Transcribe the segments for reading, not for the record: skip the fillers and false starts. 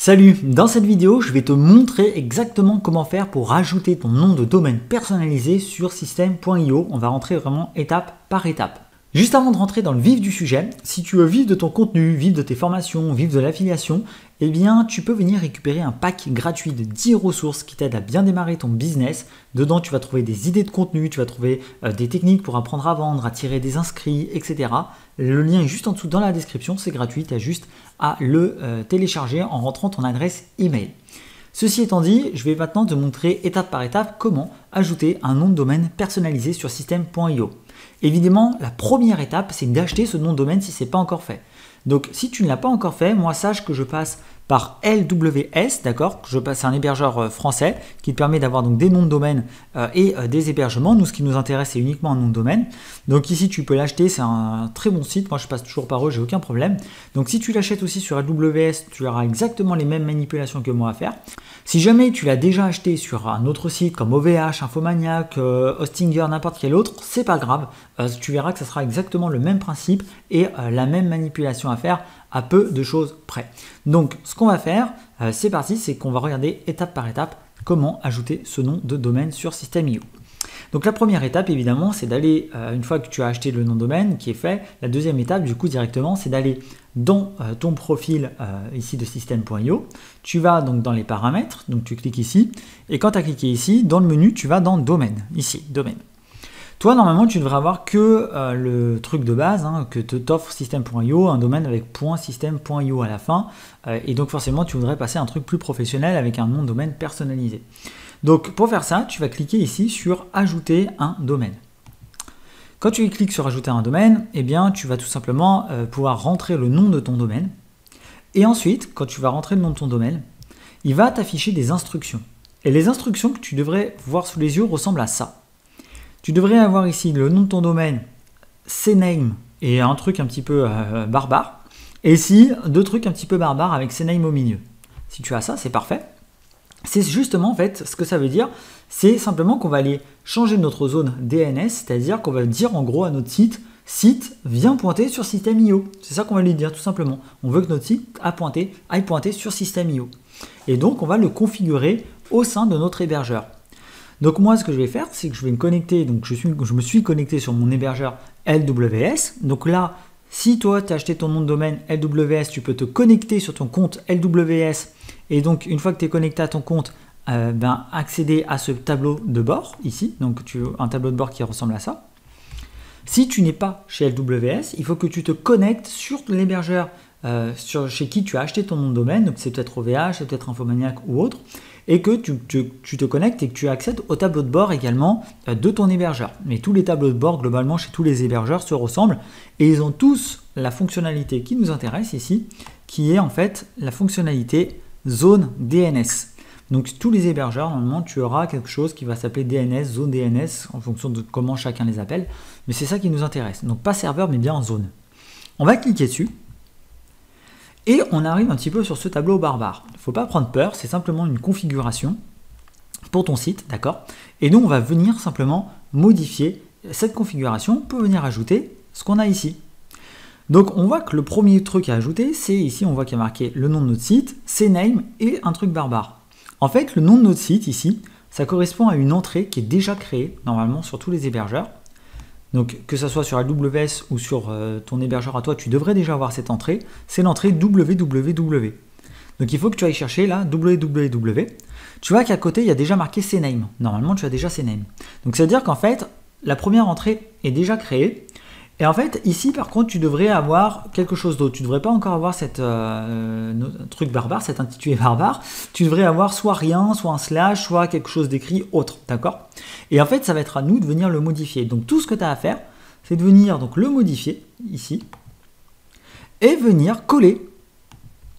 Salut, dans cette vidéo, je vais te montrer exactement comment faire pour rajouter ton nom de domaine personnalisé sur Systeme.io. On va rentrer vraiment étape par étape. Juste avant de rentrer dans le vif du sujet, si tu veux vivre de ton contenu, vivre de tes formations, vivre de l'affiliation, eh bien, tu peux venir récupérer un pack gratuit de 10 ressources qui t'aident à bien démarrer ton business. Dedans, tu vas trouver des idées de contenu, tu vas trouver des techniques pour apprendre à vendre, à tirer des inscrits, etc. Le lien est juste en dessous dans la description, c'est gratuit, tu as juste à le télécharger en rentrant ton adresse email. Ceci étant dit, je vais maintenant te montrer étape par étape comment ajouter un nom de domaine personnalisé sur Systeme.io. Évidemment, la première étape, c'est d'acheter ce nom de domaine si ce n'est pas encore fait. Donc, si tu ne l'as pas encore fait, moi, sache que je passe par LWS, d'accord? C'est un hébergeur français qui te permet d'avoir donc des noms de domaine et des hébergements. Nous, ce qui nous intéresse, c'est uniquement un nom de domaine. Donc ici, tu peux l'acheter, c'est un très bon site. Moi, je passe toujours par eux, j'ai aucun problème. Donc si tu l'achètes aussi sur LWS, tu auras exactement les mêmes manipulations que moi à faire. Si jamais tu l'as déjà acheté sur un autre site comme OVH, Infomaniac, Hostinger, n'importe quel autre, c'est pas grave. Tu verras que ça sera exactement le même principe et la même manipulation à faire à peu de choses près. Donc ce qu'on va faire, c'est parti, c'est qu'on va regarder étape par étape comment ajouter ce nom de domaine sur Systeme.io. Donc la première étape évidemment c'est d'aller, une fois que tu as acheté le nom de domaine qui est fait, la deuxième étape du coup directement c'est d'aller dans ton profil ici de Systeme.io, tu vas donc dans les paramètres, donc tu cliques ici, et quand tu as cliqué ici, dans le menu tu vas dans domaine, ici, domaine. Toi, normalement, tu devrais avoir que le truc de base que t'offre Systeme.io, un domaine avec .systeme.io à la fin. Et donc, forcément, tu voudrais passer à un truc plus professionnel avec un nom de domaine personnalisé. Donc, pour faire ça, tu vas cliquer ici sur « Ajouter un domaine ». Quand tu cliques sur « Ajouter un domaine », eh bien, tu vas tout simplement pouvoir rentrer le nom de ton domaine. Et ensuite, quand tu vas rentrer le nom de ton domaine, il va t'afficher des instructions. Et les instructions que tu devrais voir sous les yeux ressemblent à ça. Tu devrais avoir ici le nom de ton domaine, CNAME et un truc un petit peu barbare. Et ici, deux trucs un petit peu barbares avec CNAME au milieu. Si tu as ça, c'est parfait. C'est justement en fait ce que ça veut dire. C'est simplement qu'on va aller changer notre zone DNS, c'est-à-dire qu'on va dire en gros à notre site, viens pointer sur Systeme.io. C'est ça qu'on va lui dire tout simplement. On veut que notre site aille pointer sur Systeme.io. Et donc, on va le configurer au sein de notre hébergeur. Donc moi, ce que je vais faire, c'est que je vais me connecter, donc je me suis connecté sur mon hébergeur LWS. Donc là, si toi, tu as acheté ton nom de domaine LWS, tu peux te connecter sur ton compte LWS. Et donc, une fois que tu es connecté à ton compte, accéder à ce tableau de bord, ici. Donc, un tableau de bord qui ressemble à ça. Si tu n'es pas chez LWS, il faut que tu te connectes sur l'hébergeur chez qui tu as acheté ton nom de domaine. Donc, c'est peut-être OVH, c'est peut-être Infomaniac ou autre. Et que tu te connectes et que tu accèdes au tableau de bord également de ton hébergeur. Mais tous les tableaux de bord, globalement, chez tous les hébergeurs se ressemblent et ils ont tous la fonctionnalité qui nous intéresse ici, qui est en fait la fonctionnalité zone DNS. Donc tous les hébergeurs, normalement, tu auras quelque chose qui va s'appeler DNS, zone DNS, en fonction de comment chacun les appelle. Mais c'est ça qui nous intéresse. Donc pas serveur, mais bien en zone. On va cliquer dessus. Et on arrive un petit peu sur ce tableau barbare. Il ne faut pas prendre peur, c'est simplement une configuration pour ton site, d'accord? Et nous, on va venir simplement modifier cette configuration pour venir ajouter ce qu'on a ici. Donc, on voit que le premier truc à ajouter, c'est ici, on voit qu'il y a marqué le nom de notre site, CNAME et un truc barbare. En fait, le nom de notre site ici, ça correspond à une entrée qui est déjà créée, normalement, sur tous les hébergeurs. Donc, que ce soit sur AWS ou sur ton hébergeur à toi, tu devrais déjà avoir cette entrée. C'est l'entrée www. Donc, il faut que tu ailles chercher là, www. Tu vois qu'à côté, il y a déjà marqué CNAME. Normalement, tu as déjà CNAME. Donc, ça veut dire qu'en fait, la première entrée est déjà créée. Et en fait, ici, par contre, tu devrais avoir quelque chose d'autre. Tu ne devrais pas encore avoir cette truc barbare, cet intitulé barbare. Tu devrais avoir soit rien, soit un slash, soit quelque chose d'écrit autre. D'accord? Et en fait, ça va être à nous de venir le modifier. Donc, tout ce que tu as à faire, c'est de venir donc, le modifier, ici, et venir coller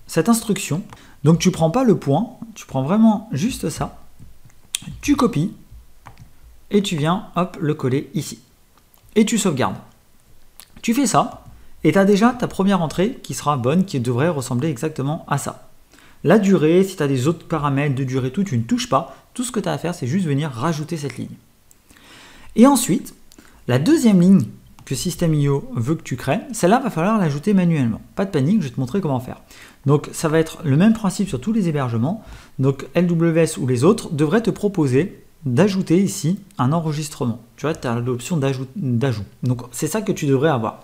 cette instruction. Donc, tu ne prends pas le point, tu prends vraiment juste ça. Tu copies, et tu viens, hop, le coller ici. Et tu sauvegardes. Tu fais ça, et tu as déjà ta première entrée qui sera bonne, qui devrait ressembler exactement à ça. La durée, si tu as des autres paramètres de durée, tout, tu ne touches pas. Tout ce que tu as à faire, c'est juste venir rajouter cette ligne. Et ensuite, la deuxième ligne que System.io veut que tu crées, celle-là va falloir l'ajouter manuellement. Pas de panique, je vais te montrer comment faire. Donc ça va être le même principe sur tous les hébergements. Donc LWS ou les autres devraient te proposer d'ajouter ici un enregistrement. Tu vois, tu as l'option d'ajout. Donc c'est ça que tu devrais avoir.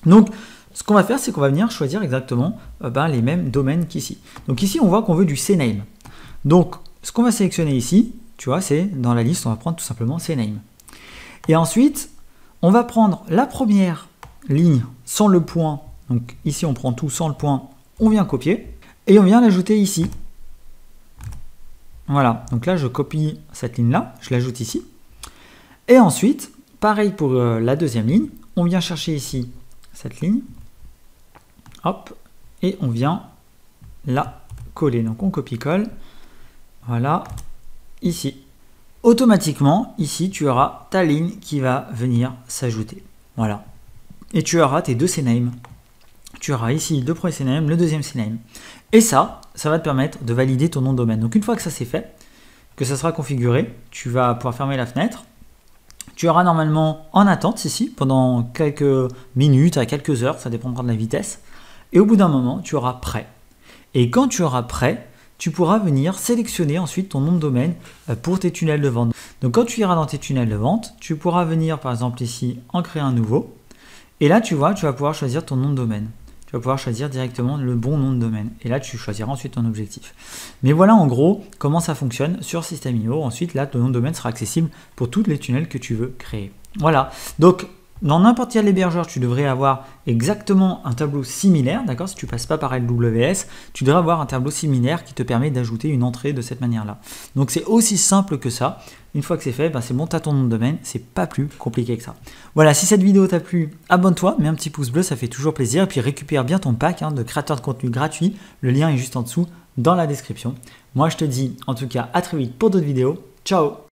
Donc ce qu'on va faire, c'est qu'on va venir choisir exactement les mêmes domaines qu'ici. Donc ici, on voit qu'on veut du CNAME. Donc ce qu'on va sélectionner ici, tu vois, c'est dans la liste, on va prendre tout simplement CNAME. Et ensuite, on va prendre la première ligne sans le point. Donc ici, on prend tout sans le point, on vient copier et on vient l'ajouter ici. Voilà, donc là, je copie cette ligne-là, je l'ajoute ici. Et ensuite, pareil pour la deuxième ligne, on vient chercher ici cette ligne. Hop, et on vient la coller. Donc on copie-colle. Voilà, ici. Automatiquement, ici, tu auras ta ligne qui va venir s'ajouter. Voilà. Et tu auras tes deux CNAME. Tu auras ici le premier CNAME, le deuxième CNAME. Et ça va te permettre de valider ton nom de domaine. Donc une fois que ça c'est fait, que ça sera configuré, tu vas pouvoir fermer la fenêtre. Tu auras normalement en attente ici pendant quelques minutes à quelques heures, ça dépendra de la vitesse. Et au bout d'un moment, tu auras prêt. Et quand tu auras prêt, tu pourras venir sélectionner ensuite ton nom de domaine pour tes tunnels de vente. Donc quand tu iras dans tes tunnels de vente, tu pourras venir par exemple ici en créer un nouveau. Et là, tu vois, tu vas pouvoir choisir ton nom de domaine. Tu vas pouvoir choisir directement le bon nom de domaine. Et là, tu choisiras ensuite ton objectif. Mais voilà en gros comment ça fonctionne sur System.io. Ensuite, là, ton nom de domaine sera accessible pour tous les tunnels que tu veux créer. Voilà. Donc, dans n'importe quel hébergeur, tu devrais avoir exactement un tableau similaire. D'accord ? Si tu ne passes pas par LWS, tu devrais avoir un tableau similaire qui te permet d'ajouter une entrée de cette manière-là. Donc, c'est aussi simple que ça. Une fois que c'est fait, c'est bon, tu as ton nom de domaine. C'est pas plus compliqué que ça. Voilà, si cette vidéo t'a plu, abonne-toi, mets un petit pouce bleu, ça fait toujours plaisir. Et puis récupère bien ton pack de créateur de contenu gratuit. Le lien est juste en dessous dans la description. Moi, je te dis en tout cas à très vite pour d'autres vidéos. Ciao!